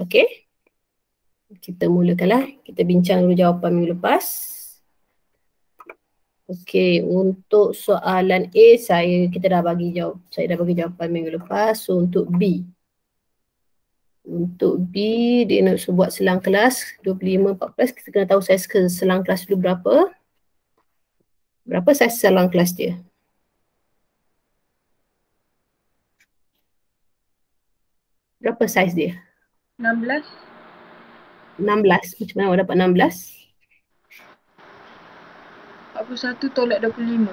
Okey. Kita mulakanlah. Kita bincang dulu jawapan minggu lepas. Okey, untuk soalan A kita dah bagi jawapan minggu lepas. So untuk B. Untuk B dia nak buat selang kelas 25 14. Kita kena tahu saiz selang kelas dulu berapa. Berapa saiz selang kelas dia? Berapa saiz dia? 16. 16. Macam mana awak dapat 16? 41 tolak 25.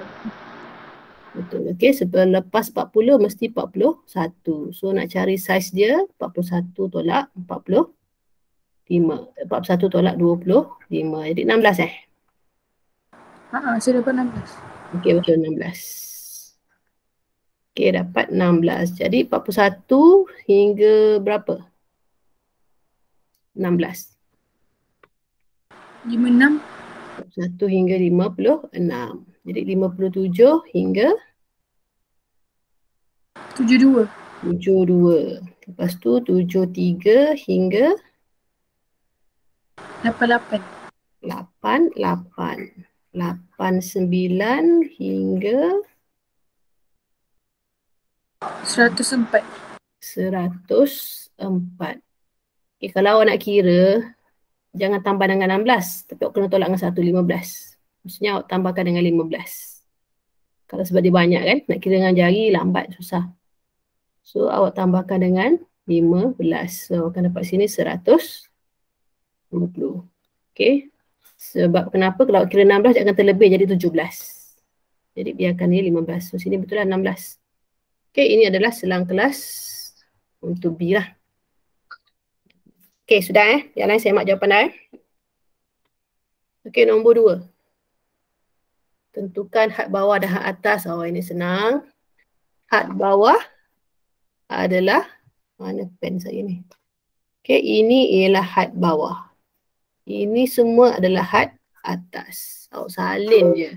Betul. Okey, selepas 40 mesti 41. So nak cari saiz dia 41 tolak 45. 41 tolak 25. Jadi 16 Saya dapat 16. Okey, betul 16. Okey, dapat 16. Jadi 41 hingga berapa? 16. 56. 41 hingga 56. Jadi 57 hingga 72. 72. Lepas tu 73 hingga 88. 88. 89 hingga 104. 104. Okay, kalau awak nak kira, jangan tambah dengan 16. Tapi awak kena tolak dengan 1, 15. Maksudnya awak tambahkan dengan 15. Kalau sebab dia banyak kan, nak kira dengan jari lambat, susah. So awak tambahkan dengan 15. So awak akan dapat sini 150. Okay. Sebab kenapa kalau kira 16 dia akan terlebih jadi 17. Jadi biarkan dia 15. So sini betul lah 16. Okay, ini adalah selang kelas untuk B lah. Okay, sudah Yang lain saya mak jawapan dah Okay, nombor 2. Tentukan had bawah dan had atas. Oh, ini senang. Had bawah adalah, mana pen saya ni? Okay, ini ialah had bawah. Ini semua adalah had atas. Awak salin je.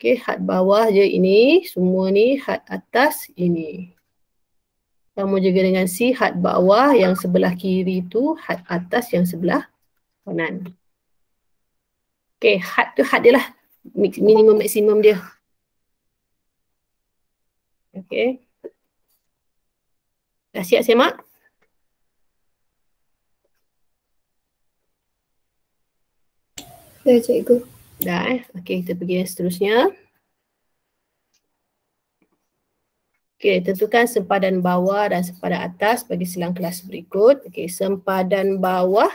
Okay, had bawah je ini. Semua ni had atas ini. Sama juga dengan C, had bawah yang sebelah kiri tu, had atas yang sebelah kanan. Okay, had tu had dia lah. Minimum maksimum dia. Okay. Dah siap semak? Dah cikgu. Dah Okay, kita pergi yang seterusnya. Okay, tentukan sempadan bawah dan sempadan atas bagi selang kelas berikut. Okay, sempadan bawah,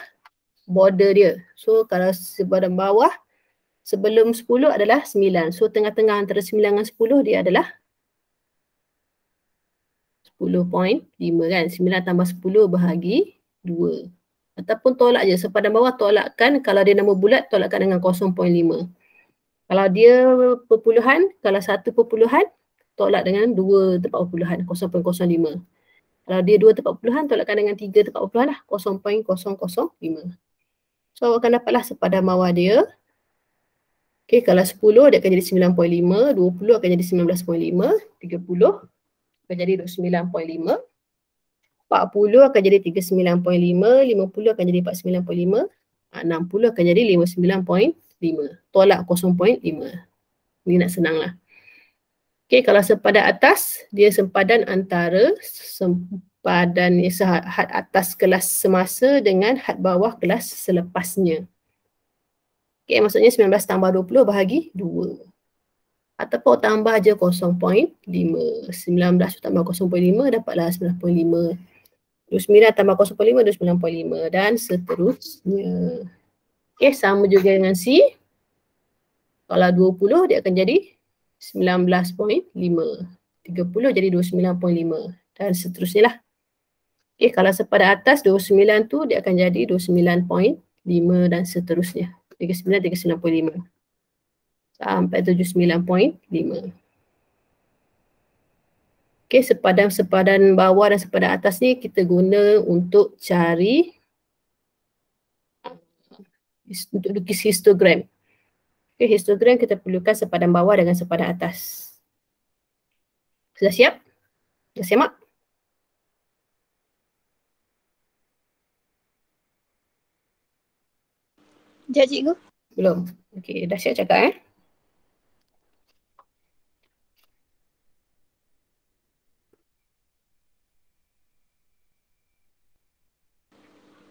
border dia. So, kalau sempadan bawah, sebelum 10 adalah 9. So, tengah-tengah antara 9 dengan 10 dia adalah 10.5 kan. 9 tambah 10 bahagi 2. Ataupun tolak je. Sempadan bawah tolakkan. Kalau dia nama bulat, tolakkan dengan 0.5. Kalau dia perpuluhan, kalau 1 perpuluhan, tolak dengan 2 tepat perpuluhan, 0.05. Kalau dia 2 tepat perpuluhan, tolakkan dengan 3 tepat perpuluhan lah, 0.005. So, awak akan dapatlah sepadan bawah dia. Okay, kalau 10 dia akan jadi 9.5, 20 akan jadi 19.5, 30 akan jadi 29.5, 40 akan jadi 39.5, 50 akan jadi 49.5, 60 akan jadi 59.5. Tolak 0.5. Ini nak senang lah. Okay, kalau sempadan atas, dia sempadan antara sempadan had atas kelas semasa dengan had bawah kelas selepasnya. Okay, maksudnya 19 tambah 20 bahagi 2. Ataupun tambah je 0.5. 19 tambah 0.5 dapatlah 9.5. 29 tambah 0.5, 29.5 dan seterusnya. Okay, sama juga dengan C. Kalau 20 dia akan jadi 19.5. 30 jadi 29.5 dan seterusnya lah. Okay, kalau sepadan atas 29 tu dia akan jadi 29.5 dan seterusnya. 39, 39.5 sampai 79.5. Okay, sepadan bawah dan sepadan atas ni kita guna untuk cari untuk lukis histogram. Okay, histogram kita perlukan sepadan bawah dengan sepadan atas. Sudah siap? Dah siap? Sekejap cikgu. Belum. Okey, dah siap cakap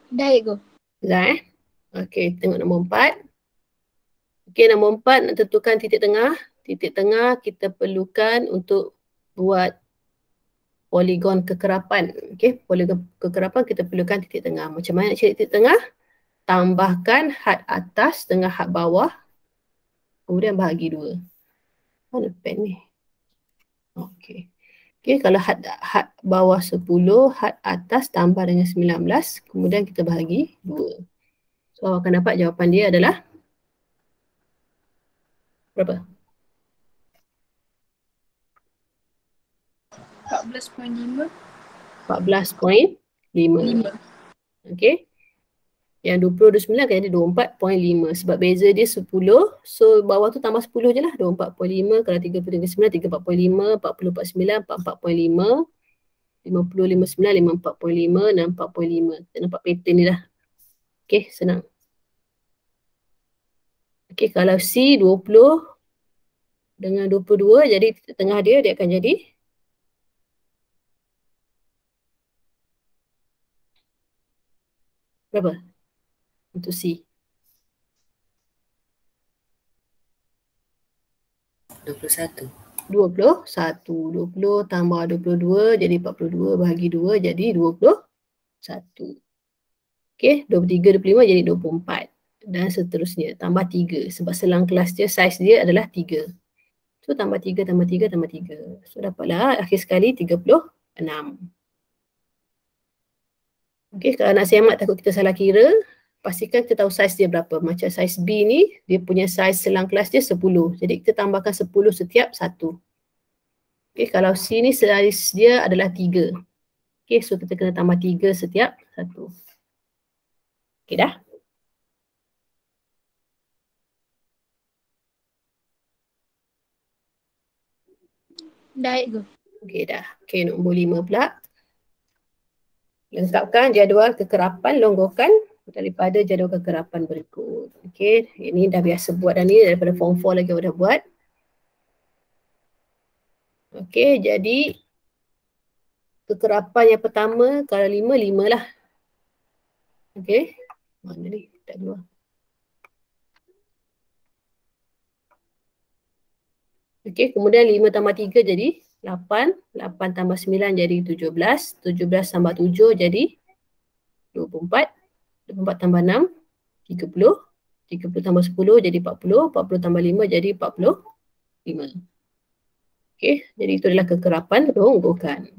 Dah cikgu. Dah Okey, tengok nombor 4. Okey, nombor 4 nak tentukan titik tengah. Titik tengah kita perlukan untuk buat poligon kekerapan. Okey, poligon kekerapan kita perlukan titik tengah. Macam mana nak cari titik tengah? Tambahkan had atas dengan had bawah. Kemudian bahagi 2. Mana pen ni? Okey. Okey, kalau had bawah 10, had atas tambah dengan 19, kemudian kita bahagi 2. So, awak akan dapat jawapan dia adalah berapa? 14.5. 14.5. Okey. Yang 20, 29 akan jadi 24.5. Sebab beza dia 10. So bawah tu tambah 10 je lah. 24.5. Kalau 39, 34.5. 40, 49, 44.5. 50, 59, 54.5. 64.5. Kita nampak pattern ni dah. Okey, senang. Okey, kalau C 20 dengan 22, jadi tengah dia akan jadi berapa? Untuk C. 21. 20 tambah 22 jadi 42 bahagi 2 jadi 21. Okey, 23, 25 jadi 24 dan seterusnya. Tambah 3 sebab selang kelas dia, saiz dia adalah 3. So tambah 3 tambah 3 tambah 3. So dapatlah akhir sekali 36. Okey, kalau nak semak takut kita salah kira, pastikan kita tahu saiz dia berapa. Macam saiz B ni, dia punya saiz selang kelas dia 10. Jadi kita tambahkan 10 setiap 1. Okey, kalau C ni saiz dia adalah 3. Okey, so kita kena tambah 3 setiap 1. Okey dah? Dah cikgu. Okey dah. Okey, nombor 5 pula. Lengkapkan jadual kekerapan longgokan daripada jadual kekerapan berikut. Okey, ini dah biasa buat dah ni, daripada form 4 lagi dah buat. Okey, jadi kekerapan yang pertama, kalau 5, 5 lah. Okey, mana ni? Tak keluar. Okey, kemudian 5 tambah 3 jadi 8. 8 tambah 9 jadi 17. 17 tambah 7 jadi 24. 24 tambah 6, 30. 30 tambah 10 jadi 40. 40 tambah 5 jadi 45. Okey, jadi itu adalah kekerapan longgokan.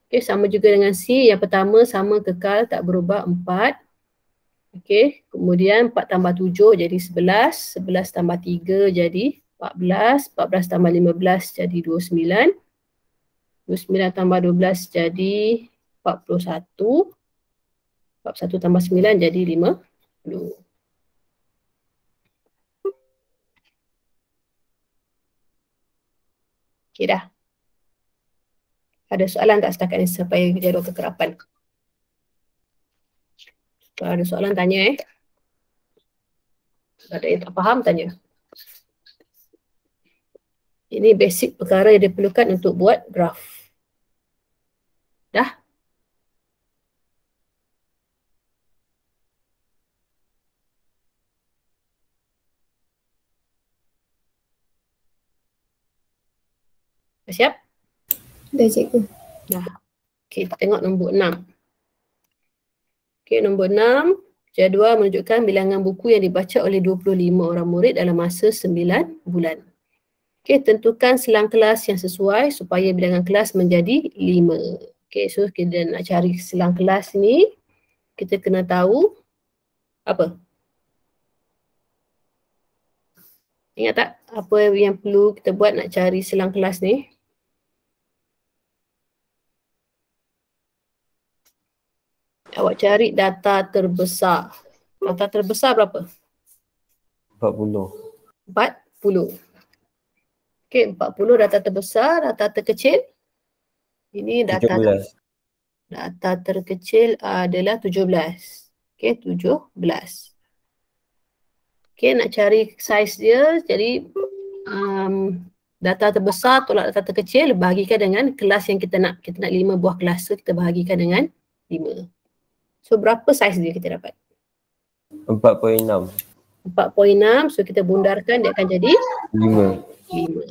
Okey, sama juga dengan C. Yang pertama sama kekal tak berubah 4. Okey, kemudian 4 tambah 7 jadi 11. 11 tambah 3 jadi 14. 14 tambah 15 jadi 29. 29 tambah 12 jadi 41. 41 tambah 9 jadi 50. Okey dah. Ada soalan tak setakat ni sampai jadual kekerapan? Kalau ada soalan tanya Kalau ada yang tak faham tanya. Ini basic perkara yang diperlukan untuk buat graf. Dah? Dah siap? Dah cikgu. Dah. Okey, kita tengok nombor 6. Okey, nombor 6. Jadual menunjukkan bilangan buku yang dibaca oleh 25 orang murid dalam masa 9 bulan. Okey, tentukan selang kelas yang sesuai supaya bilangan kelas menjadi 5. Okey, so kita nak cari selang kelas ni, kita kena tahu apa? Ingat tak apa yang perlu kita buat nak cari selang kelas ni? Awak cari data terbesar. Data terbesar berapa? 40. 40. Okey, 40 data terbesar, data terkecil. Ini data 17. Data terkecil adalah 17. Okey, 17. Okay, nak cari saiz dia, jadi data terbesar tolak data terkecil, bahagikan dengan kelas yang kita nak. Kita nak 5 buah kelas, so kita bahagikan dengan 5. So berapa saiz dia kita dapat? 4.6. 4.6, so kita bundarkan dia akan jadi 5. 5.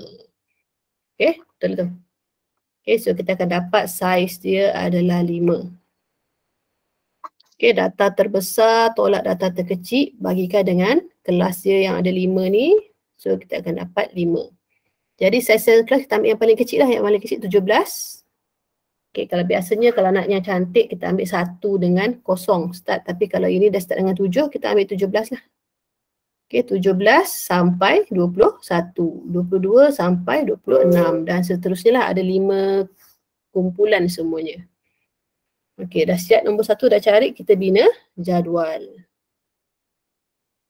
Okay, betul tu. Okay, so kita akan dapat saiz dia adalah 5. Okay, data terbesar tolak data terkecil, bagikan dengan kelas dia yang ada 5 ni, so kita akan dapat 5. Jadi saiz kelas kita ambil yang paling kecil lah, yang paling kecil 17. Okay, kalau biasanya kalau nak yang cantik kita ambil 1 dengan 0 start, tapi kalau ini dah start dengan 7, kita ambil 17 lah. Okay, 17 sampai 21, 22 sampai 26 dan seterusnya lah, ada 5 kumpulan semuanya. Okay, dah siap nombor 1 dah cari, kita bina jadual.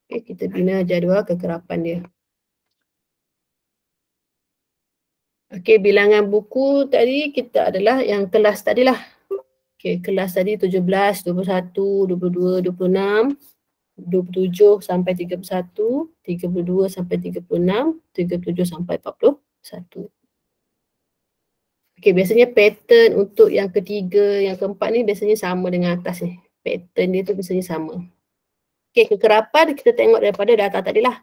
Okay, kita bina jadual kekerapan dia. Okay, bilangan buku tadi kita adalah yang kelas tadilah. Okay, kelas tadi 17, 21, 22, 26, 27 sampai 31, 32 sampai 36, 37 sampai 41. Okay, biasanya pattern untuk yang ketiga, yang keempat ni biasanya sama dengan atas ni. Pattern dia tu biasanya sama. Okay, kekerapan kita tengok daripada data tadilah.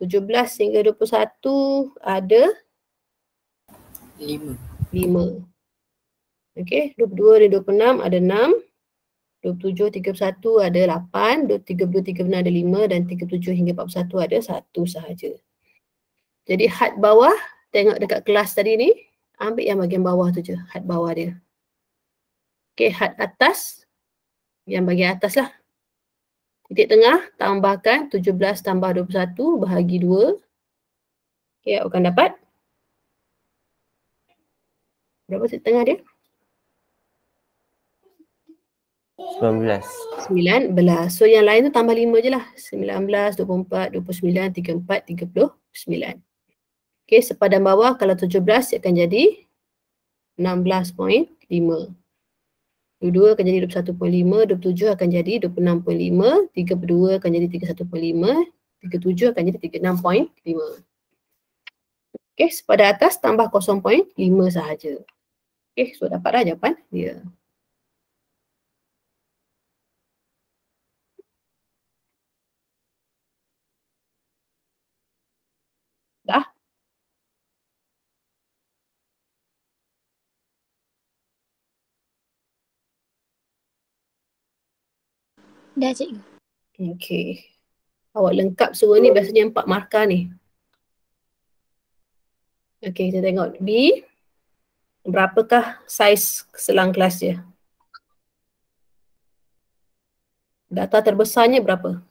17 hingga 21 ada 5. 5. Okey, 22 dan 26 ada 6. 27, 31 ada 8. 32, 36 ada 5 dan 37 hingga 41 ada 1 sahaja. Jadi had bawah, tengok dekat kelas tadi ni, ambil yang bahagian bawah tu je, had bawah dia. Okey, had atas, yang bahagian atas lah. Titik tengah, tambahkan 17 tambah 21 bahagi 2. Okey, akan dapat berapa titik tengah dia? 19. 19. So yang lain tu tambah 5 je lah. 19, 24, 29, 34, 39. Okay, sepadan bawah kalau 17 akan jadi 16.5. 22 akan jadi 21.5, 27 akan jadi 26.5, 32 akan jadi 31.5, 37 akan jadi 36.5. Okay, sepadan atas tambah 0.5 sahaja. Okay, so dapat dah jawapan dia. Dah? Dah cikgu. Okay. Awak lengkap semua ni biasanya 4 markah ni. Okay, kita tengok B. Berapakah saiz selang kelas dia? Data terbesarnya berapa?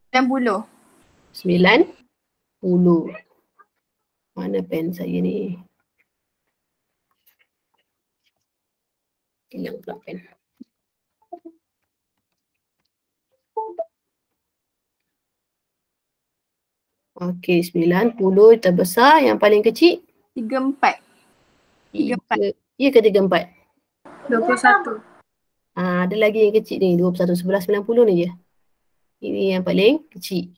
90. 90. Mana pen saya ni? Hilang pula pen. Okey, 90 terbesar. Yang paling kecil? 34. 34. Ya ke 34? 21. Ada lagi yang kecil ni, 21, 11, 90 ni je. Ini yang paling kecil.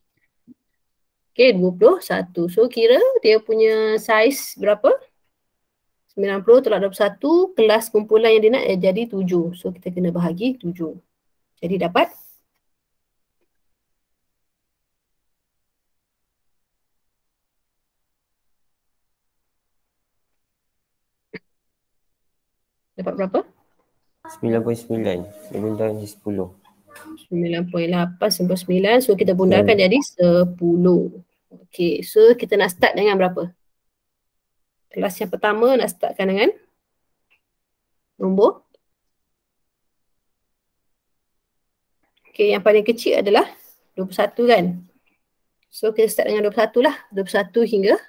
Okey, 21. So kira dia punya saiz berapa? 90 tolak 21, kelas kumpulan yang dia nak jadi 7. So kita kena bahagi 7. Jadi dapat? Dapat berapa? 9.9. Dia bundarkan jadi 10. 9.899. So kita bundarkan jadi 10. Okey, so kita nak start dengan berapa? Kelas yang pertama nak startkan dengan nombor. Okey, yang paling kecil adalah 21 kan? So kita start dengan 21 lah. 21 hingga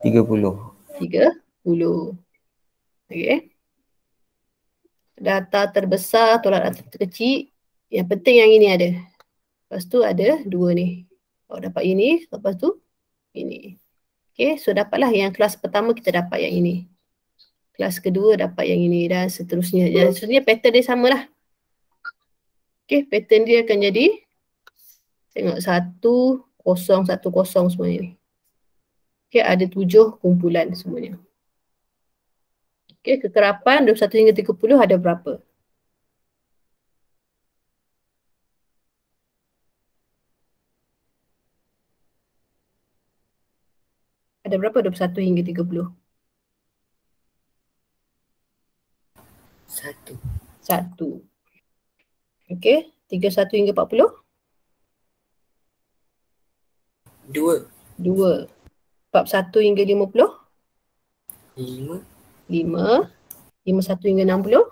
30. 30. Okey. Data terbesar tolak data terkecil. Yang penting yang ini ada. Lepas tu ada 2 ni. Kalau dapat ini, lepas tu ini. Okey, so dapatlah yang kelas pertama kita dapat yang ini. Kelas kedua dapat yang ini dan seterusnya. Dan seterusnya pattern dia samalah. Okey, pattern dia akan jadi Tengok 1, 0, 1, 0 semuanya. Okay, ada 7 kumpulan semuanya. Okay, kekerapan 21 hingga 30 ada berapa? Ada berapa 21 hingga 30? 1. Okay, 31 hingga 40? 2. 41 hingga 50? 5. 51 hingga 60?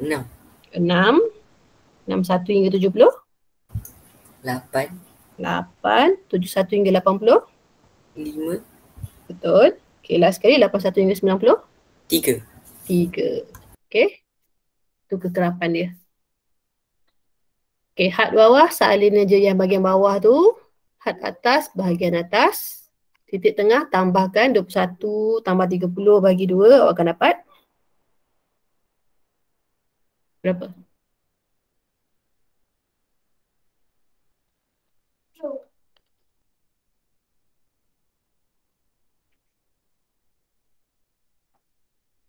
6. 61 hingga 70? 8. 71 hingga 80? 5. Betul. Okay, last sekali 81 hingga 90? 3. Okay. Itu kekerapan dia. Okay, had bawah salin aja yang bahagian bawah tu. Had atas bahagian atas. Titik tengah tambahkan 21 tambah 30 bagi 2, awak akan dapat berapa?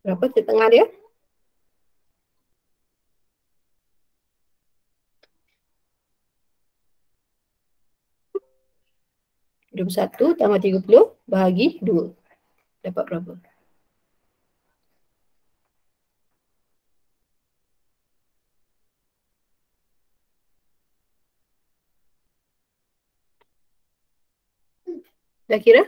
Berapa titik tengah dia? Satu tambah 30 bahagi 2. Dapat berapa? Dah kira?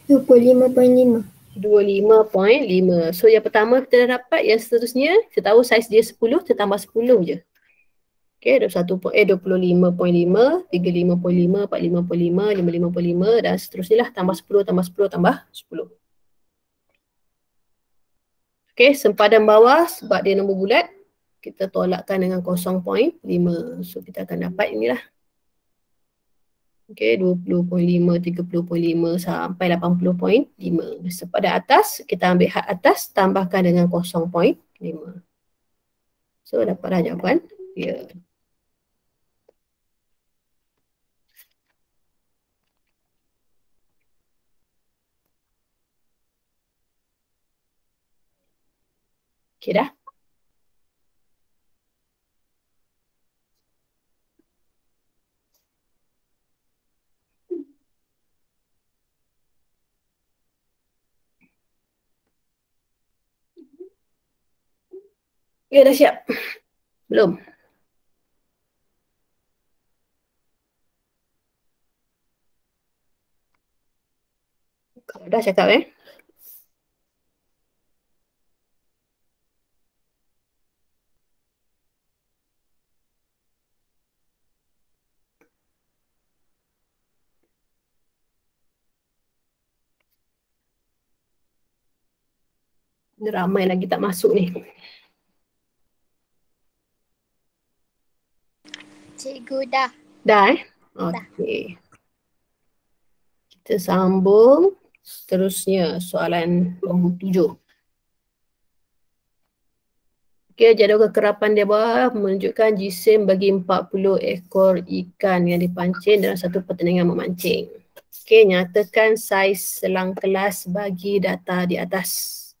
RM25.5. 25.5. So yang pertama kita dah dapat, yang seterusnya kita tahu saiz dia 10, kita tambah 10 je. Okay, 25.5, 35.5, 45.5, 55.5 dan seterusnya lah, tambah 10, tambah 10, tambah 10. Okay, sempadan bawah sebab dia nombor bulat, kita tolakkan dengan 0.5. So kita akan dapat inilah. Okay, 20.5, 30.5 sampai 80.5. Sepadan atas, kita ambil had atas, tambahkan dengan 0.5. So dapatlah jawapan dia. Okay dah. Ya dah siap? Belum? Kalau dah cakap Ni ramai lagi tak masuk ni. Cikgu dah. Dah Okey. Kita sambung seterusnya soalan nombor 7. Okey, jadual kekerapan dia bawah menunjukkan jisim bagi 40 ekor ikan yang dipancing dalam satu pertandingan memancing. Okey, nyatakan saiz selang kelas bagi data di atas.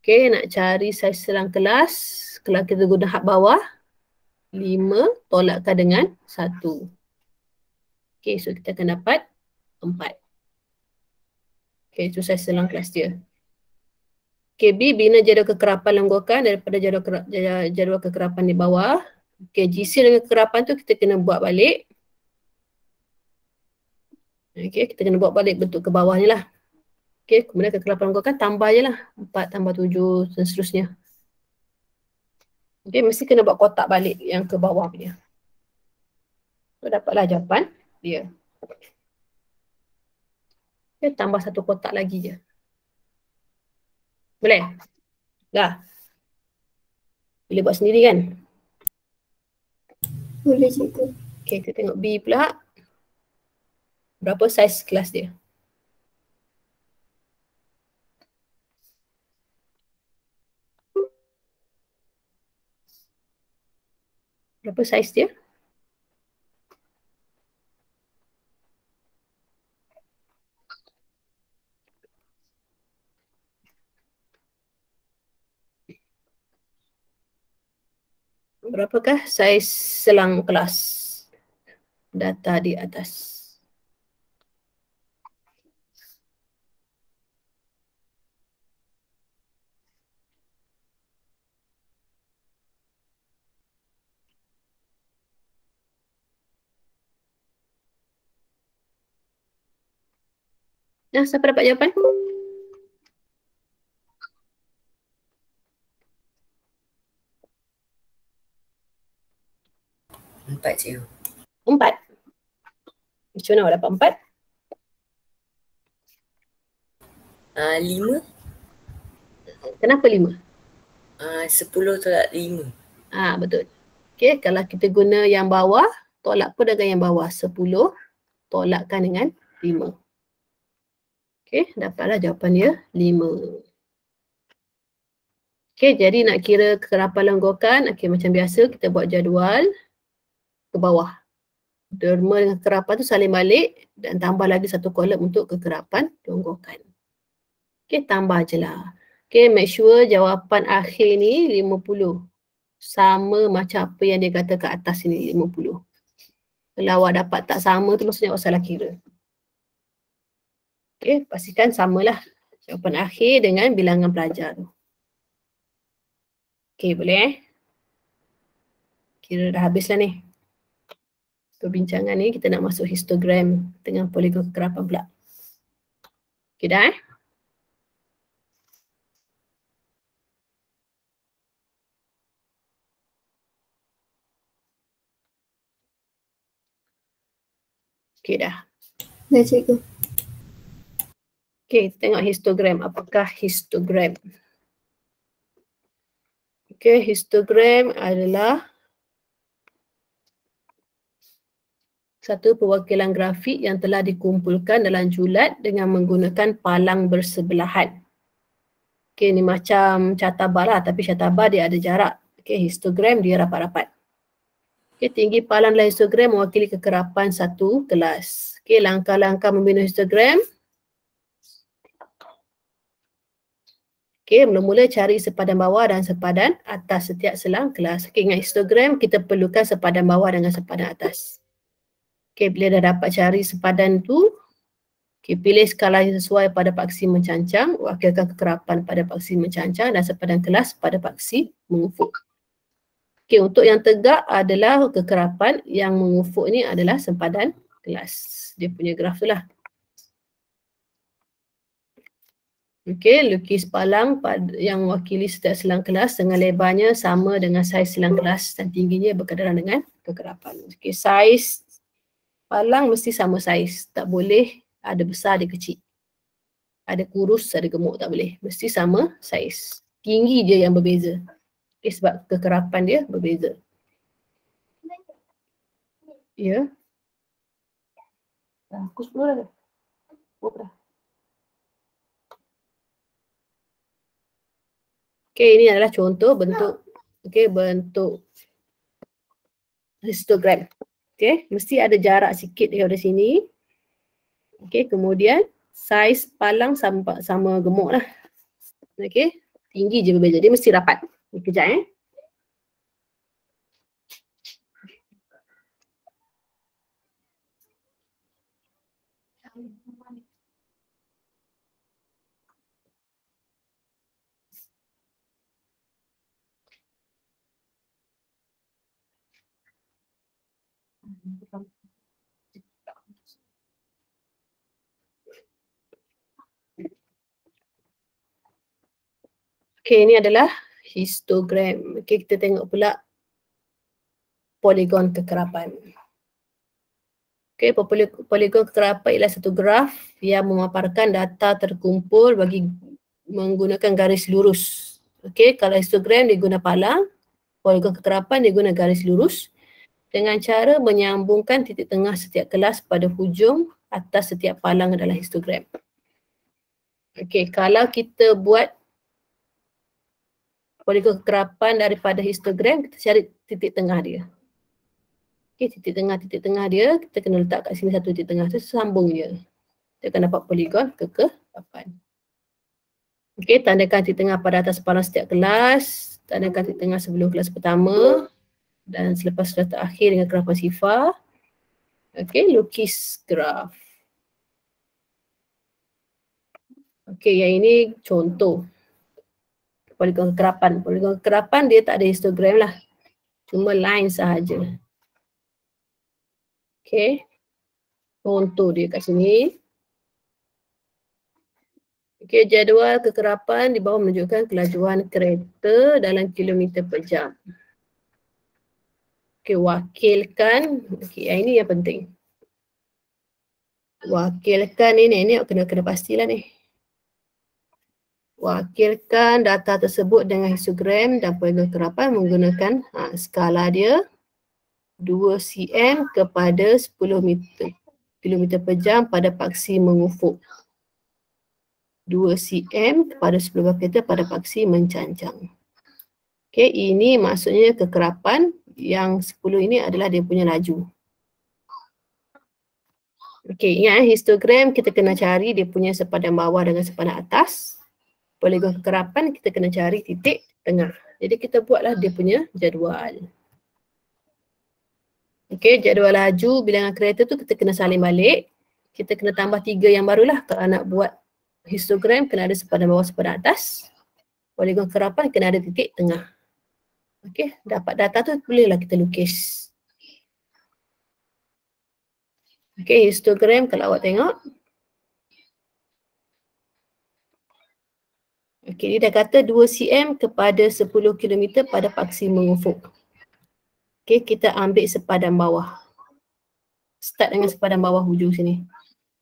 Okey, nak cari saiz selang kelas, kalau kita guna had bawah, 5 tolakkan dengan 1. Okey, so kita akan dapat 4. Okey, itu saiz selang kelas dia. Okey, B, bina jadual kekerapan lenggokan daripada jadual kekerapan di bawah. Okey, jisim dengan kekerapan tu kita kena buat balik. Okey, kita kena buat balik bentuk ke bawah ni lah. Okey, kemudian kekerapan lenggokan tambah je lah. 4 tambah 7 dan seterusnya. Okey, mesti kena buat kotak balik yang ke bawah punya. So, dapatlah jawapan dia. Okey, tambah satu kotak lagi je. Boleh? Dah? Boleh buat sendiri kan? Boleh cikgu. Okey, kita tengok B pula. Berapa saiz kelas dia? Berapa saiz dia? Berapakah saiz selang kelas? Data di atas. Nah, siapa dapat jawapan? Empat, cikgu. 4. Macam mana awak dapat 4? 5. Kenapa 5? 10 tolak 5. Betul. Okey, kalau kita guna yang bawah, tolak pun dengan yang bawah. 10 tolakkan dengan 5. Okey, dapatlah jawapan dia 5. Okey, jadi nak kira kekerapan longgokan, okey, macam biasa kita buat jadual ke bawah. Derma dengan kekerapan tu saling balik dan tambah lagi satu kolom untuk kekerapan longgokan. Okey, tambah je lah. Okey, make sure jawapan akhir ni 50. Sama macam apa yang dia kata kat atas ni 50. Kalau awak dapat tak sama tu maksudnya awak salah kira. Okey, pastikan samalah jawapan akhir dengan bilangan pelajar tu. Okey, boleh Kira dah habis lah ni. Perbincangan ni kita nak masuk histogram dengan poligon kekerapan pula. Okey dah Okey dah. Dah cikgu. Okey, tengok histogram. Apakah histogram? Okey, histogram adalah satu perwakilan grafik yang telah dikumpulkan dalam julat dengan menggunakan palang bersebelahan. Okey, ni macam catabar lah, tapi catabar dia ada jarak. Okey, histogram dia rapat-rapat. Okey, tinggi palang dalam histogram mewakili kekerapan satu kelas. Okey, langkah-langkah membina histogram. Okey, mula-mula cari sepadan bawah dan sepadan atas setiap selang kelas. Okey, ingat histogram kita perlukan sepadan bawah dengan sepadan atas. Okey, bila dah dapat cari sepadan tu, okey, pilih skala yang sesuai pada paksi mencancang, wakilkan kekerapan pada paksi mencancang dan sepadan kelas pada paksi mengufuk. Okey, untuk yang tegak adalah kekerapan, yang mengufuk ni adalah sepadan kelas. Dia punya graf tu lah. Okey, lukis palang yang mewakili setiap selang kelas dengan lebarnya sama dengan saiz selang kelas dan tingginya berkaitan dengan kekerapan. Okey, saiz palang mesti sama saiz. Tak boleh ada besar, ada kecil. Ada kurus, ada gemuk, tak boleh. Mesti sama saiz. Tinggi je yang berbeza. Okey, sebab kekerapan dia berbeza. Ya. Aku 10 dah. Dah. Okey, ini adalah contoh bentuk bentuk histogram. Okey, mesti ada jarak sikit daripada sini. Okey, kemudian saiz palang sama gemuk lah. Okey, tinggi je berbeza. Dia mesti rapat. Kejap Okey, ini adalah histogram. Okey, kita tengok pula poligon kekerapan. Okey, poligon kekerapan ialah satu graf yang memaparkan data terkumpul bagi menggunakan garis lurus. Okey, kalau histogram dia guna palang, poligon kekerapan dia guna garis lurus dengan cara menyambungkan titik tengah setiap kelas pada hujung atas setiap palang dalam histogram. Okey, kalau kita buat poligon kekerapan daripada histogram, kita cari titik tengah dia. Okey, titik tengah dia, kita kena letak kat sini satu titik tengah, tu sambung je. Kita akan dapat poligon kekerapan. Okey, tandakan titik tengah pada atas palang setiap kelas, tandakan titik tengah sebelum kelas pertama dan selepas kelas terakhir dengan kerapan sifar. Okey, lukis graf. Okey, yang ini contoh poligon kekerapan. Poligon kekerapan dia tak ada histogram lah. Cuma line sahaja. Okey. Contoh dia kat sini. Okey, jadual kekerapan di bawah menunjukkan kelajuan kereta dalam kilometer per jam. Okey, wakilkan. Okey, yang ini yang penting. Wakilkan ini kena pastilah ni. Wakilkan data tersebut dengan histogram dan poligon kekerapan menggunakan skala dia 2 cm kepada 10 kilometer per jam pada paksi mengufuk. 2 cm kepada 10 km pada paksi mencancang. Okey, ini maksudnya kekerapan, yang 10 ini adalah dia punya laju. Okey, ingat histogram kita kena cari dia punya sepadan bawah dengan sepadan atas. Poligon kekerapan kita kena cari titik tengah. Jadi kita buatlah dia punya jadual. Okey, jadual laju bilangan kereta tu kita kena salin balik. Kita kena tambah 3 yang barulah. Kalau nak buat histogram kena ada sepadan bawah, sepadan atas. Poligon kekerapan kena ada titik tengah. Okey, dapat data tu bolehlah kita lukis. Okey, histogram kalau awak tengok. Okey, dia dah kata 2 cm kepada 10 km pada paksi mengufuk. Okey, kita ambil sepadan bawah. Start dengan sepadan bawah hujung sini.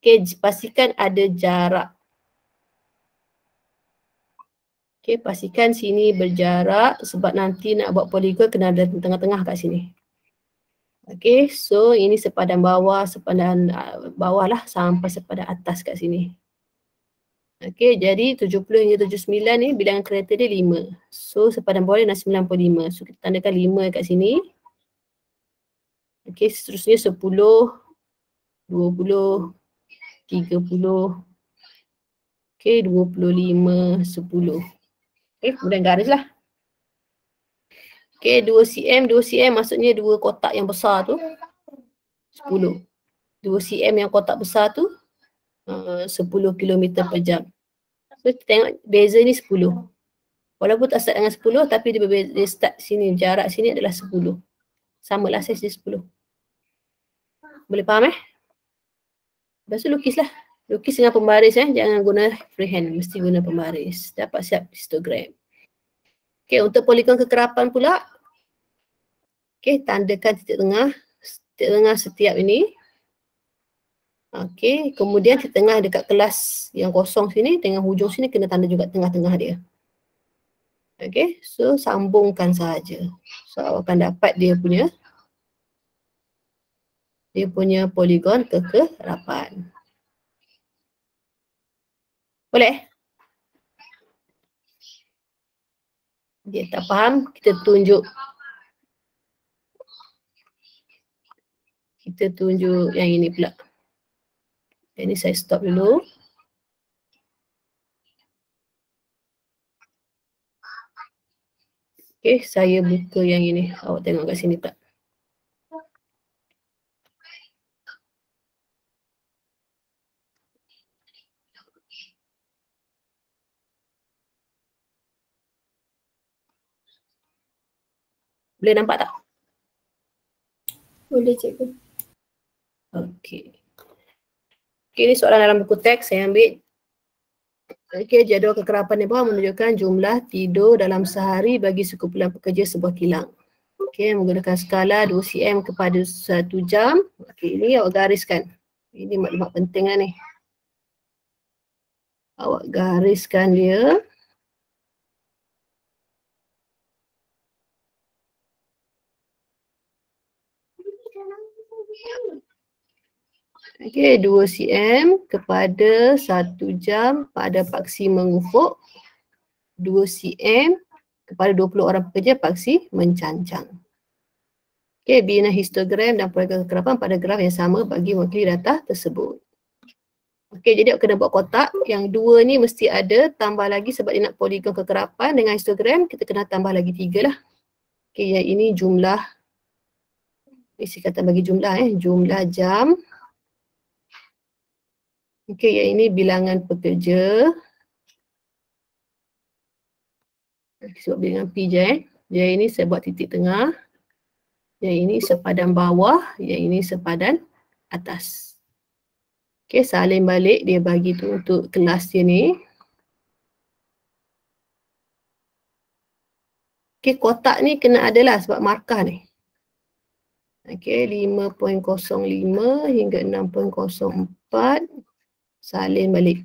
Okey, pastikan ada jarak. Okey, pastikan sini berjarak sebab nanti nak buat poligon kena ada tengah-tengah kat sini. Okey, so ini sepadan bawah lah sampai sepadan atas kat sini. Okey, jadi 70 hingga 79 ni bilangan kereta dia 5. So sepadan bawah dia dah 95. So kita tandakan 5 kat sini. Okey, seterusnya 10, 20, 30. Okey, 25, 10. Okey, kemudian garis lah. Okey, 2 cm, 2 cm maksudnya 2 kotak yang besar tu 10. 2 cm yang kotak besar tu 10 km per jam. So kita tengok beza ni 10. Walaupun tak start dengan 10 tapi dia start sini, jarak sini adalah 10. Samalah saiz dia 10. Boleh faham Lepas tu lukislah. Lukis dengan pembaris jangan guna freehand, mesti guna pembaris. Dapat siap histogram. Okey, untuk poligon kekerapan pula. Okey, tandakan titik tengah setiap ini. Okey, kemudian titik tengah dekat kelas yang kosong sini dengan hujung sini kena tanda juga tengah-tengah dia. Okey, so sambungkan sahaja. So awak akan dapat dia punya poligon kekerapan. Boleh? Dia tak faham, kita tunjuk yang ini pula. Ini saya stop dulu. Okey, saya buka yang ini. Awak tengok kat sini pula. Boleh nampak tak? Boleh cikgu. Okey. Okey, ini soalan dalam buku teks saya ambil. Okey, jadual kekerapan di bawah menunjukkan jumlah tidur dalam sehari bagi sekumpulan pekerja sebuah kilang. Okey, menggunakan skala 2 cm kepada 1 jam. Okey, ini awak gariskan. Ini maklumat penting lah ni. Awak gariskan dia. Okey, 2 cm kepada 1 jam pada paksi mengufuk. 2 cm kepada 20 orang pekerja paksi mencancang. Okey, bina histogram dan program kekerapan pada graf yang sama bagi mewakili data tersebut. Okey, jadi awak kena buat kotak. Yang 2 ni mesti ada, tambah lagi sebab dia nak poligon kekerapan dengan histogram, kita kena tambah lagi 3 lah. Okey, yang ini jumlah, isi kata bagi jumlah jumlah jam. Okey, yang ini bilangan pekerja. Sebab bilangan P je Yang ini saya buat titik tengah. Yang ini sepadan bawah, yang ini sepadan atas. Okey, salin balik dia bagi tu untuk kelas dia ni. Okey, kotak ni kena adalah sebab markah ni. Okey, 5.05 hingga 6.04. Salin balik.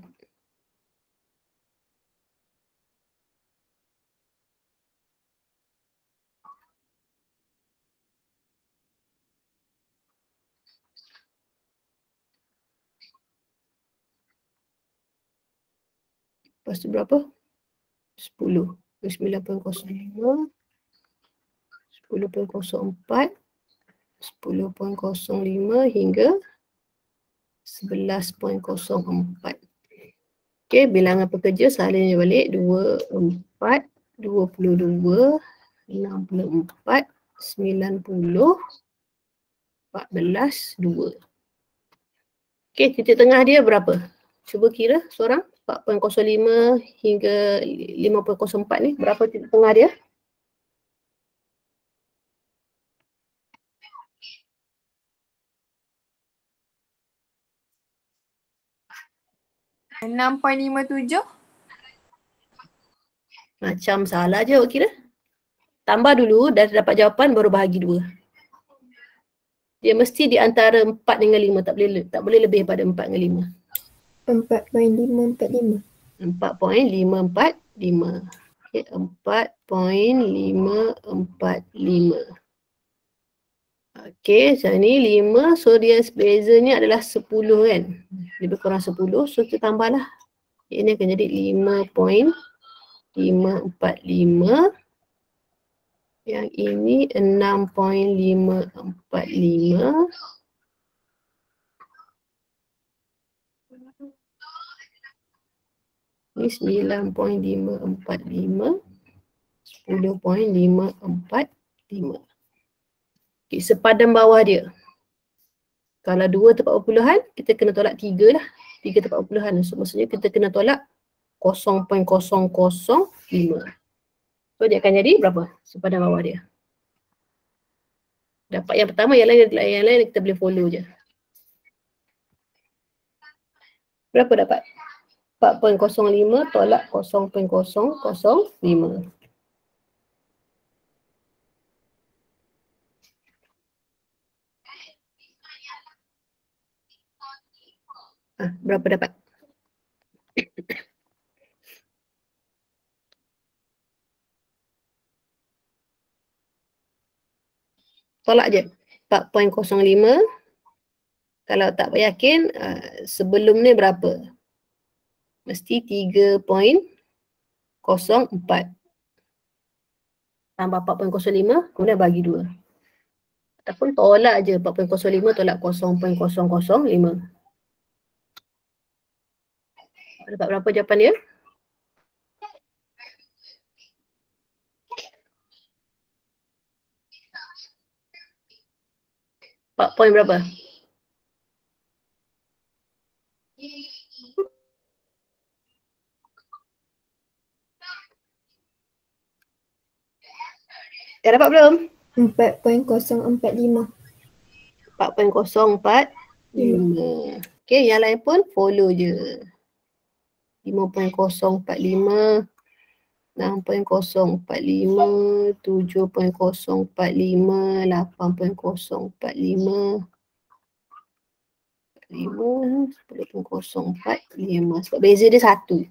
Lepas tu berapa? 10. 9.05. 10.04. 10.05 hingga 11.04. Okey, bilangan pekerja salinnya balik 24, 22, 64, 90, 14, 2. Okey, titik tengah dia berapa? Cuba kira seorang 4.05 hingga 5.04 ni berapa titik tengah dia? 6.57. Macam salah je awak kira. Tambah dulu, dah dapat jawapan baru bahagi 2. Dia mesti di antara 4 dengan 5, tak boleh lebih pada 4 dengan 4.545. 5. 4.545. Okay, 4.545. Okey, so ni 5, so dia bezanya adalah 10 kan. Lebih kurang 10, so kita tambahlah. Ini akan jadi 5.545. Yang ini 6.545. Ini 9.545. 10.545. Okay, sepadan bawah dia. Kalau 2 tepat perpuluhan, kita kena tolak 3 lah. 3 tepat perpuluhan. So, maksudnya kita kena tolak 0.005. So, dia akan jadi berapa? Sepadan bawah dia. Dapat yang pertama, yang lain kita boleh follow je. Berapa dapat? 4.05 tolak 0.005. Berapa dapat? Tolak je. 4.05. Kalau tak yakin, sebelum ni berapa? Mesti 3.04. Tambah 4.05, kemudian bagi 2. Ataupun tolak je 4.05 tolak 0.005. Dapat berapa jawapan dia? Point berapa? Dapat belum? 4.045. 4.045. Okey, yang lain pun follow je. 5.045, 6.045, 7.045, 8.045, 10.045. Sebab beza dia 1.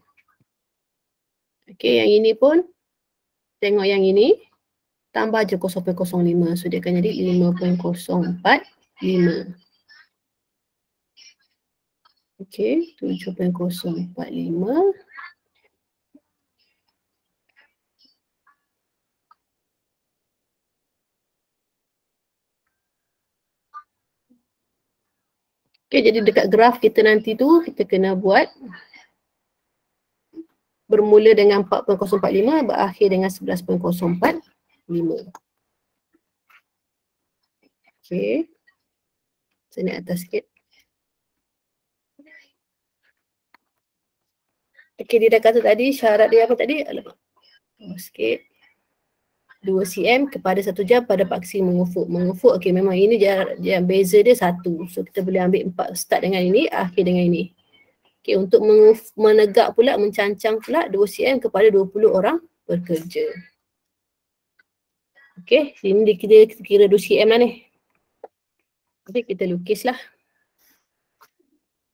Okey, yang ini pun tengok yang ini. Tambah je 0.05. So dia akan jadi 5.045. Okey, 7.045. Okey, jadi dekat graf kita nanti tu kita kena buat bermula dengan 4.045 berakhir dengan 11.045. Okey. Saya naik atas sikit. Okey, dia dah kata tadi syarat dia apa tadi? Alamak. Sikit. 2 cm kepada 1 jam pada paksi mengufuk. Mengufuk, okey, memang ini jarak beza dia 1. So kita boleh ambil 4, start dengan ini, akhir dengan ini. Okey, untuk menegak pula, mencancang pula 2 cm kepada 20 orang bekerja. Okey, sini dia kira 2 cm lah ni. Jadi kita lukislah.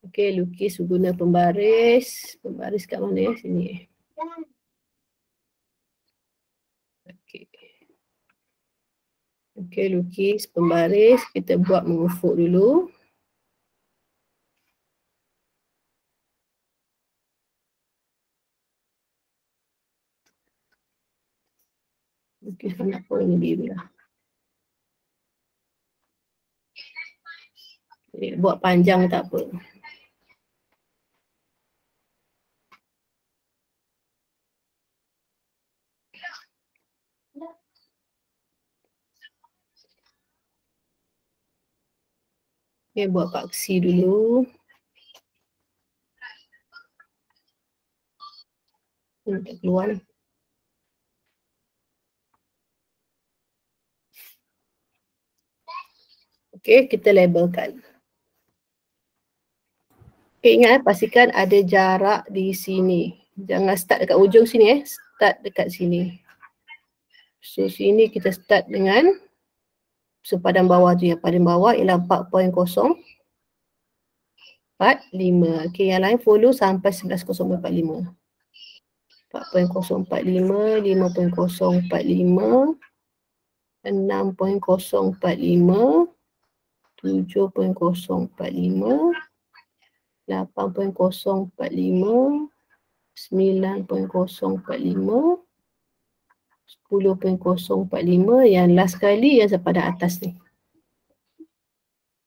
Okey, lukis guna pembaris. Pembaris kat mana ya? Sini. Okey. Okey, lukis pembaris. Kita buat mengufuk dulu. Lukis warna apa ni biru lah. Buat panjang tak apa. Okay, buat paksi dulu. Tak keluar ni. Okay, kita labelkan. Okay, ingat pastikan ada jarak di sini. Jangan start dekat ujung sini start dekat sini. So sini kita start dengan sepadan bawah tu ya. Padan bawah ialah 4.045. Okay, yang lain follow sampai 11.045. 4.045, 5.045, 6.045, 7.045, 8.045, 9.045, 10.045, yang last kali yang sepadan atas ni.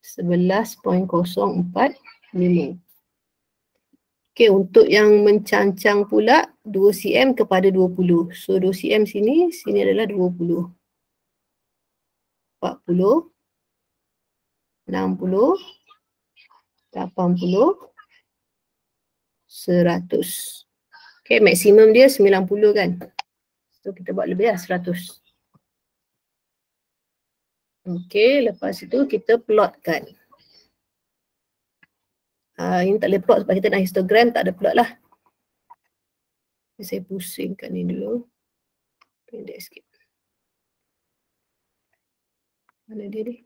11.045. Okey, untuk yang mencancang pula 2 cm kepada 20. So 2 cm sini adalah 20. 40, 60, 80, 100. Okey, maksimum dia 90 kan. So kita buat lebih lah 100. Okey, lepas itu kita plotkan. Ini tak boleh plot sebab kita nak histogram, tak ada plot lah. Saya pusingkan ni dulu. Pendek sikit. Mana dia ni?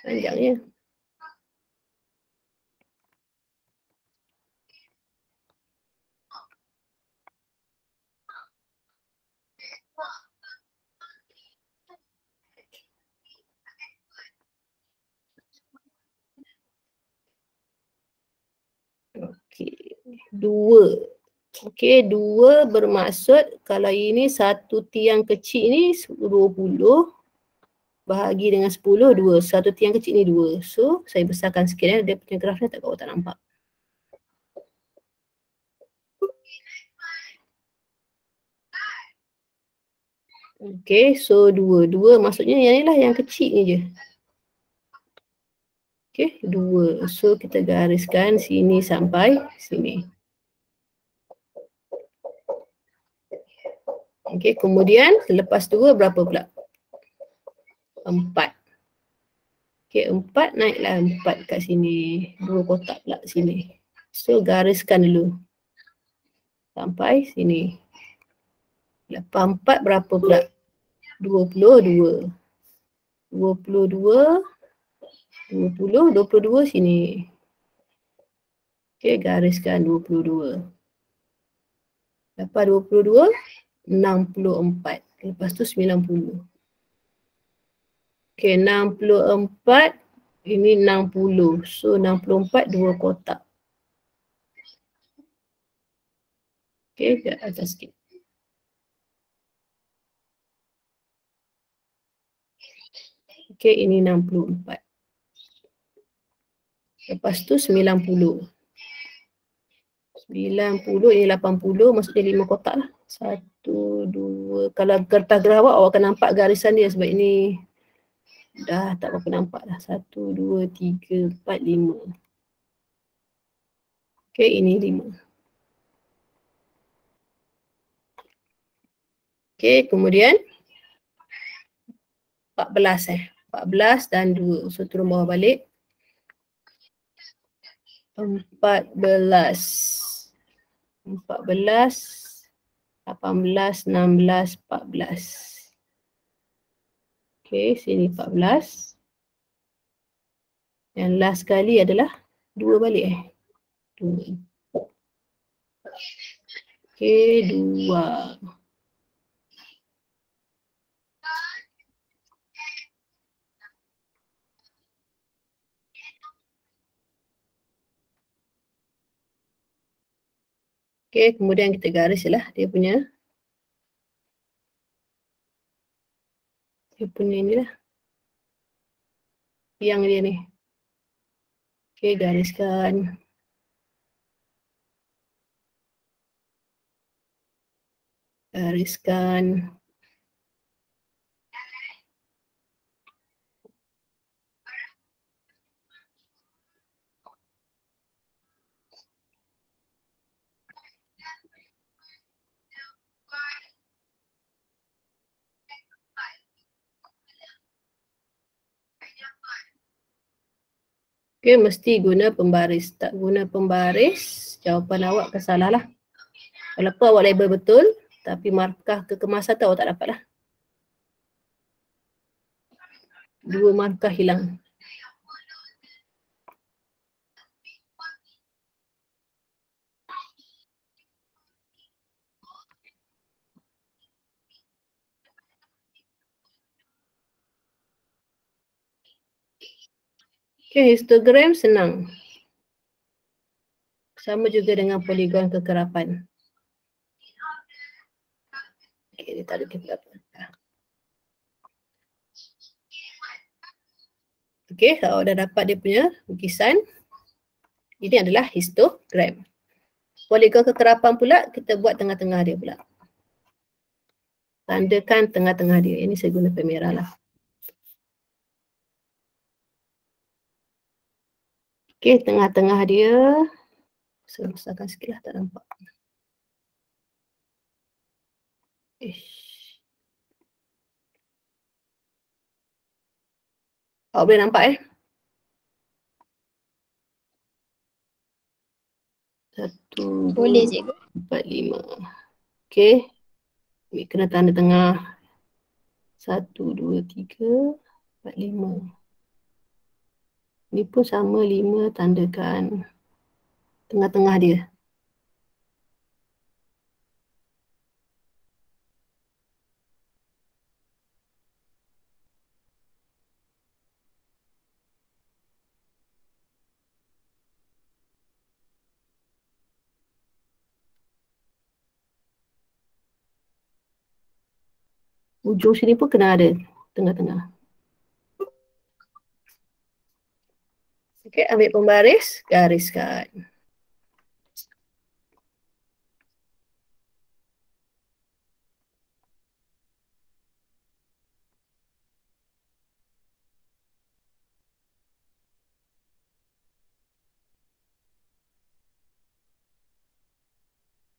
Panjangnya. Okey, 2. Okey, 2 bermaksud kalau ini satu tiang kecil ni 20 bahagi dengan 10, 2. Satu tiang kecil ni 2. So, saya besarkan sikit dia punya graf ni tak nampak. Okey, so 2. 2 maksudnya yang ni lah yang kecil ni je. Okey, 2. So, kita gariskan sini sampai sini. Okey, kemudian selepas 2 berapa pula? 4. Okey, 4 naiklah 4 kat sini. 2 kotak pula sini. So, gariskan dulu. Sampai sini. Lepas 4 berapa pula? 22. 22. 22 sini. Okey, gariskan 22. Lepas 22, 64. Lepas tu 90. Okey, 64 Ini 60. So 64 2 kotak. Okey, ke atas sikit. Okey, ini 64. Lepas tu 90. 90, ini 80, maksudnya 5 kotak lah. 1, 2. Kalau kertas gerah awak akan nampak garisan dia sebab ini dah tak berapa nampak dah. 1, 2, 3, 4, 5. Okey, ini 5. Okey, kemudian 14 14 dan 2. So turun bawah balik. 14, 18, 16, 14. Okey, sini 14. Yang last sekali adalah 2 balik 2. Okey, 2. Okey, kemudian kita garis lah dia punya ni lah. Yang dia ni. Okey, gariskan. Gariskan. Okey, mesti guna pembaris. Tak guna pembaris, jawapan awak akan salah lah. Walaupun awak label betul, tapi markah kekemasan tu awak tak dapat lah. 2 markah hilang. Okey, histogram senang. Sama juga dengan poligon kekerapan. Okey, dia taruh kita apa. Okey, awak dah dapat dia punya lukisan. Ini adalah histogram. Poligon kekerapan pula, kita buat tengah-tengah dia pula. Tandakan tengah-tengah dia. Ini saya guna pen merah lah. Okey, tengah-tengah dia. Saya besarkan sikit lah, tak nampak. Awak boleh nampak 1, 2, Boleh cikgu. 4, 5. Okey. Ambil kena tanda tengah. 1, 2, 3, 4, 5. Ni pun sama 5, tandakan tengah-tengah dia. Ujung sini pun kena ada tengah-tengah. Okey, ambil pembaris, gariskan.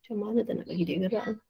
Macam mana tak nak bagi dia gerak?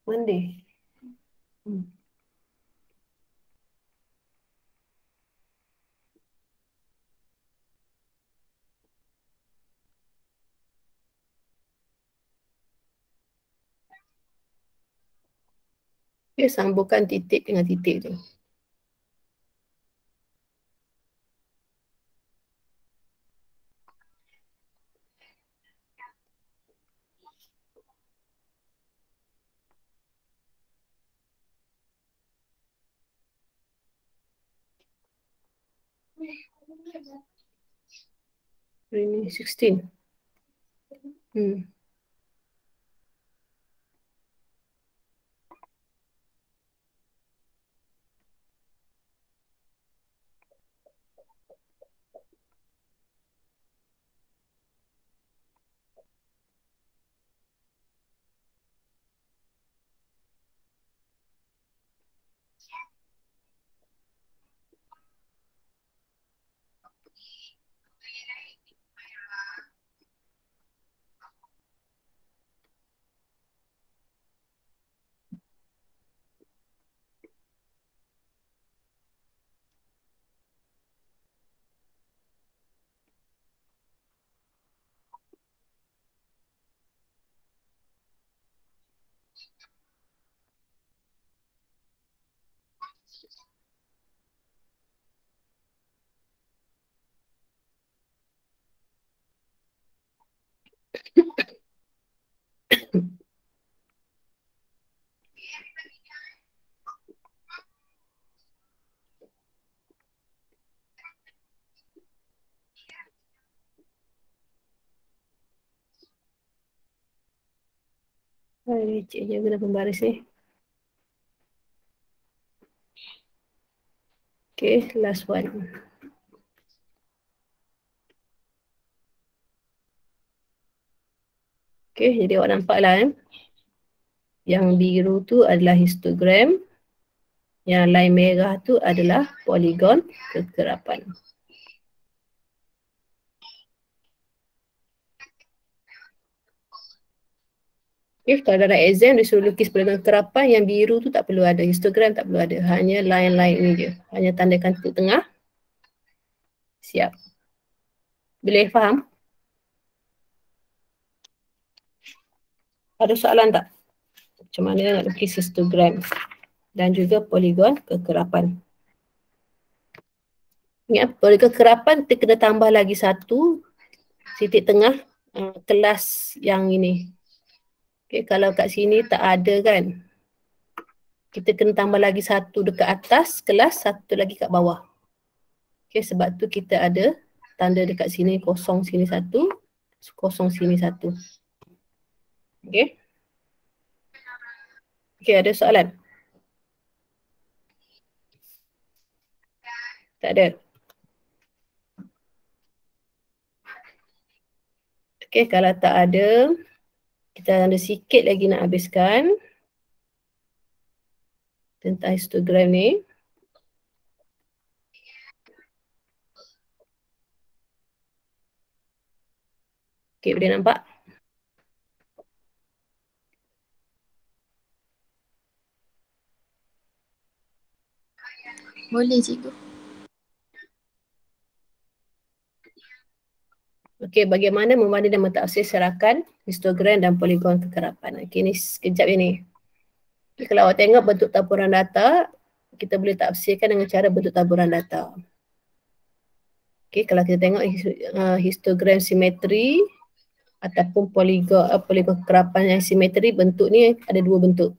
Monday. Dia sambungkan titik dengan titik tu. Ini 16. Ciknya kena pembaris ni. Okay, last one. Okay, jadi awak nampak lah Yang biru tu adalah histogram. Yang line merah tu adalah poligon kekerapan. Okay, kalau dalam exam dia suruh lukis poligon kekerapan, yang biru tu tak perlu ada, histogram tak perlu ada. Hanya line-line ni je. Hanya tandakan titik tengah. Siap. Boleh faham? Ada soalan tak? Macam mana nak lukis histogram dan juga poligon kekerapan. Ingat, poligon kekerapan kita kena tambah lagi satu titik tengah kelas yang ini. Okay, kalau kat sini tak ada kan, kita kena tambah lagi satu dekat atas kelas, satu lagi kat bawah. Okay, sebab tu kita ada tanda dekat sini, kosong sini satu, kosong sini satu. Okay. Okay, ada soalan? Tak ada? Okay, kalau tak ada, kita ada sikit lagi nak habiskan tentang histogram ni. Okay, boleh nampak? Boleh cikgu. Okey, bagaimana memahami dan mentafsir serakan histogram dan poligon kekerapan. Okey, ni sekejap ini. Okay, kalau awak tengok bentuk taburan data, kita boleh tafsirkan dengan cara bentuk taburan data. Okey, kalau kita tengok histogram simetri ataupun poligon kekerapan yang simetri, bentuk ni ada dua bentuk.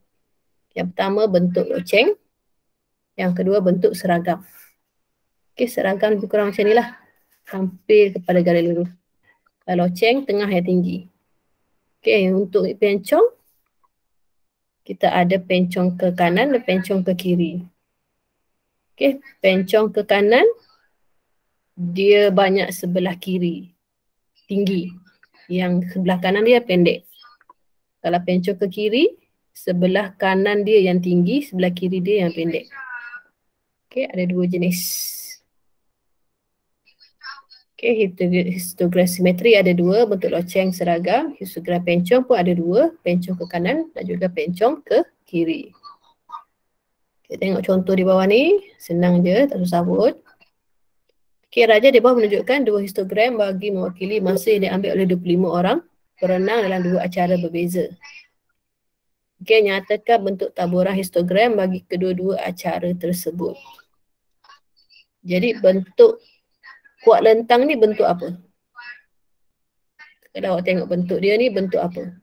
Yang pertama bentuk loceng, yang kedua bentuk seragam. Okey, seragam lebih kurang macam ni lah. Hampir kepada garis lurus. Loceng tengah yang tinggi. Okey, untuk pencong, kita ada pencong ke kanan dan pencong ke kiri. Okey, pencong ke kanan, dia banyak sebelah kiri, tinggi. Yang sebelah kanan dia pendek. Kalau pencong ke kiri, sebelah kanan dia yang tinggi, sebelah kiri dia yang pendek. Okey, ada dua jenis. Okay, histogram simetri ada dua, bentuk loceng seragam. Histogram pencong pun ada dua, pencong ke kanan dan juga pencong ke kiri. Okay, tengok contoh di bawah ni, senang je, tak susah pun. Okay, raja di bawah menunjukkan dua histogram bagi mewakili masa yang diambil oleh 25 orang berenang dalam dua acara berbeza. Okay, nyatakan bentuk taburan histogram bagi kedua-dua acara tersebut. Jadi bentuk kuat lentang ni bentuk apa? Kalau awak tengok bentuk dia ni bentuk apa?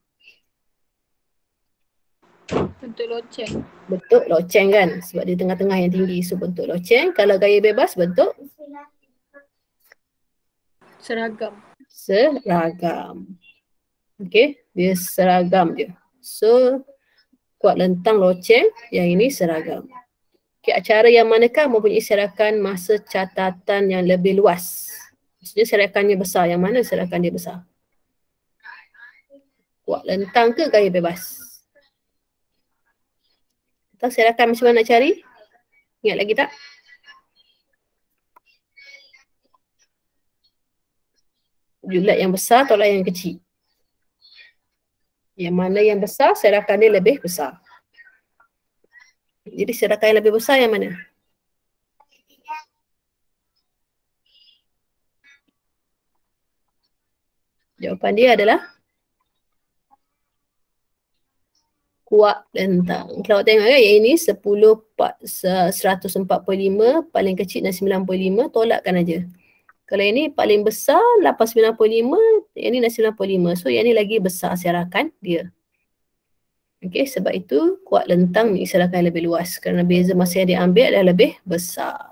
Bentuk loceng. Bentuk loceng kan? Sebab dia tengah-tengah yang tinggi. So bentuk loceng. Kalau gaya bebas bentuk? Seragam. Seragam. Okay, dia seragam je. So kuat lentang loceng, yang ini seragam. Okay, acara yang manakah mempunyai serakan masa catatan yang lebih luas? Maksudnya serakannya besar. Yang mana serakan dia besar? Kuat lentang ke gaya bebas? Tahu serakan macam mana nak cari? Ingat lagi tak? Julat yang besar tolak yang kecil. Yang mana yang besar, serakan dia lebih besar. Jadi serakan yang lebih besar yang mana? Jawapan dia adalah kuat lentang. Kalau tengok kan, yang ini 145 paling kecil dan 95, tolakkan aja. Kalau ini paling besar 895, yang ini 995. So yang ini lagi besar serakan dia. Okey, sebab itu kuat lentang mengisyaratkan lebih luas kerana beza masa yang diambil adalah lebih besar.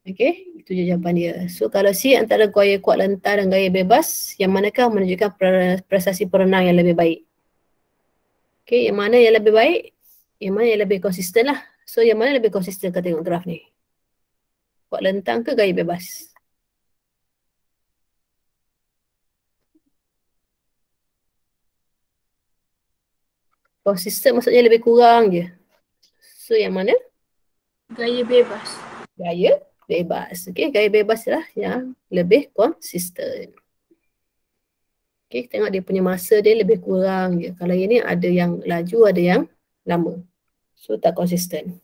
Okey, itu je jawapan dia. So kalau C antara gaya kuat lentang dan gaya bebas, yang manakah menunjukkan prestasi perenang yang lebih baik? Okey, yang mana yang lebih baik? Yang mana yang lebih konsisten lah. So yang mana lebih konsisten, kita tengok graf ni. Kuat lentang ke gaya bebas? Konsisten maksudnya lebih kurang je. So yang mana? Gaya bebas. Gaya bebas. Okey, gaya bebas lah yang lebih konsisten. Okey, tengok dia punya masa dia lebih kurang je. Kalau ini ada yang laju, ada yang lama. So tak konsisten.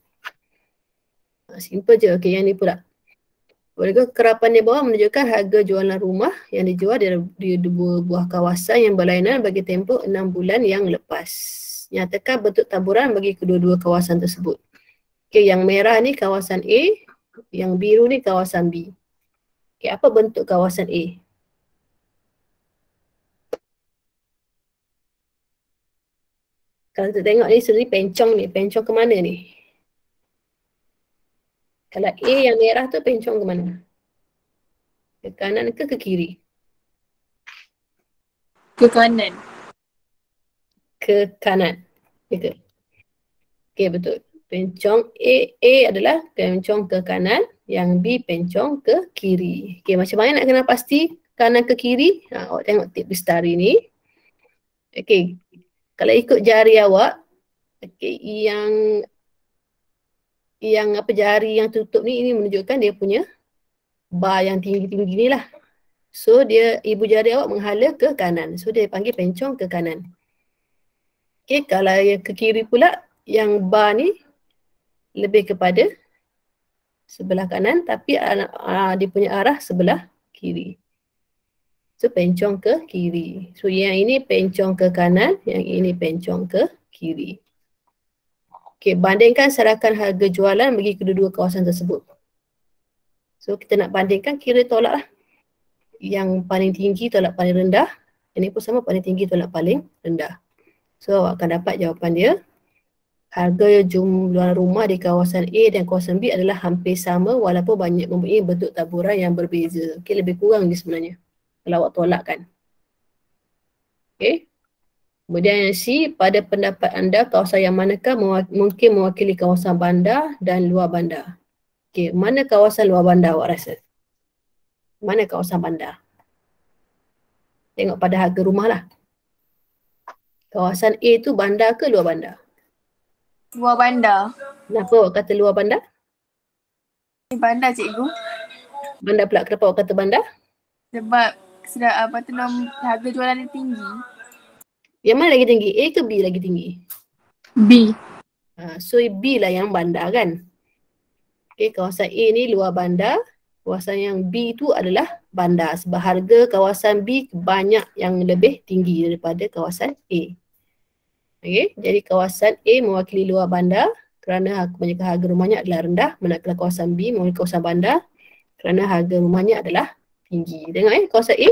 Simple je. Okey, yang ni pula. Warga kekerapan di bawah menunjukkan harga jualan rumah yang dijual di dua buah kawasan yang berlainan bagi tempoh 6 bulan yang lepas. Nyatakan bentuk taburan bagi kedua-dua kawasan tersebut. Okey, yang merah ni kawasan A, yang biru ni kawasan B. Okey, apa bentuk kawasan A? Kalau kita tengok ni sebenarnya pencong ni, pencong ke mana ni? Kalau A yang merah tu pencong ke mana? Ke kanan ke kiri? Ke kanan. Ke kanan. Okay. Okey, betul. Pencong A adalah pencong ke kanan, yang B pencong ke kiri. Okey, macam mana nak kenal pasti kanan ke kiri? Awak tengok tip lestari ni. Okey, kalau ikut jari awak, okey, yang apa jari yang tutup ni, ini menunjukkan dia punya bar yang tinggi-tinggi ni lah. So dia, ibu jari awak menghala ke kanan. So dia panggil pencong ke kanan. Okey, kalau yang ke kiri pula, yang bar ni lebih kepada sebelah kanan tapi dia punya arah sebelah kiri. So pencong ke kiri. So yang ini pencong ke kanan, yang ini pencong ke kiri. Okey, bandingkan serakan harga jualan bagi kedua-dua kawasan tersebut. So kita nak bandingkan, kira tolak lah. Yang paling tinggi tolak paling rendah. Ini pun sama, paling tinggi tolak paling rendah. So awak akan dapat jawapan dia. Harga jumlah rumah di kawasan A dan kawasan B adalah hampir sama walaupun banyak mempunyai bentuk taburan yang berbeza. Okey, lebih kurang dia sebenarnya kalau awak tolakkan. Okey. Kemudian yang C, pada pendapat anda kawasan yang manakah mungkin mewakili kawasan bandar dan luar bandar? Okey, mana kawasan luar bandar awak rasa? Mana kawasan bandar? Tengok pada harga rumah lah. Kawasan A tu bandar ke luar bandar? Luar bandar. Kenapa awak kata luar bandar? Bandar cikgu. Bandar pula. Kenapa awak kata bandar? Sebab harga jualan dia tinggi. Yang mana lagi tinggi? A ke B lagi tinggi? B. So B lah yang bandar kan? Okay, kawasan A ni luar bandar. Kawasan yang B tu adalah bandar. Sebab harga kawasan B banyak yang lebih tinggi daripada kawasan A. Okay, jadi kawasan A mewakili luar bandar kerana kebanyakan harga rumahnya adalah rendah. Manakala kawasan B mewakili kawasan bandar kerana harga rumahnya adalah tinggi. Tengok kawasan A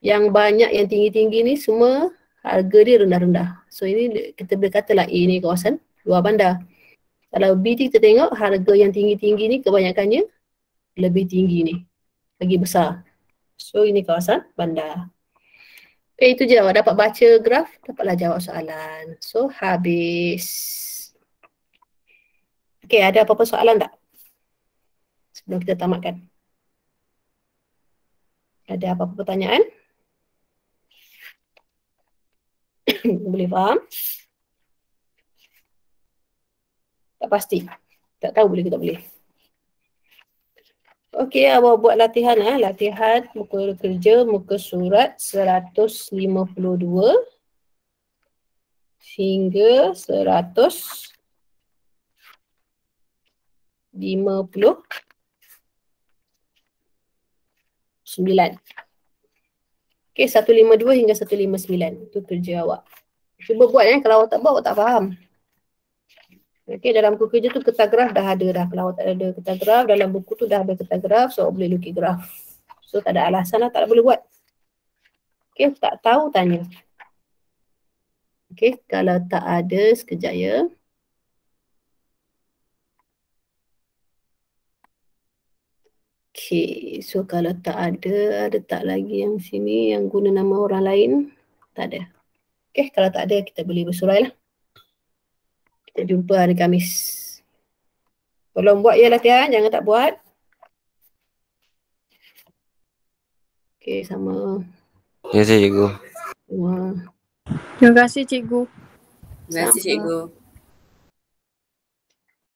yang banyak yang tinggi-tinggi ni semua harga dia rendah-rendah. So ini kita boleh katalah A ni kawasan luar bandar. Kalau B ni kita tengok harga yang tinggi-tinggi ni kebanyakannya lebih tinggi ni. Lagi besar. So ini kawasan bandar. Okay, itu je. Awak dapat baca graf, dapatlah jawab soalan. So habis. Okay, ada apa-apa soalan tak? Sebelum kita tamatkan. Ada apa-apa pertanyaan? Boleh faham? Tak pasti. Tak tahu boleh ke tak boleh. Okey, awak buat latihan latihan muka kerja, muka surat 152 hingga 159. Okey, 152 hingga 159. Itu kerja awak. Cuba buat kalau awak tak buat, awak tak faham. Okey, dalam buku kerja tu kertas graf dah ada dah. Kalau awak tak ada kertas graf, dalam buku tu dah ada kertas graf, so awak boleh lukis graf. So tak ada alasan lah tak boleh buat. Okey, tak tahu tanya. Okey, kalau tak ada sekejap ya. Okey, so kalau tak ada tak lagi yang sini yang guna nama orang lain? Tak ada. Okey, kalau tak ada kita boleh bersurai lah. Kita jumpa hari Khamis. Tolong buat ya latihan, jangan tak buat. Okey, sama. Ya, cikgu. Terima kasih cikgu. Terima kasih cikgu.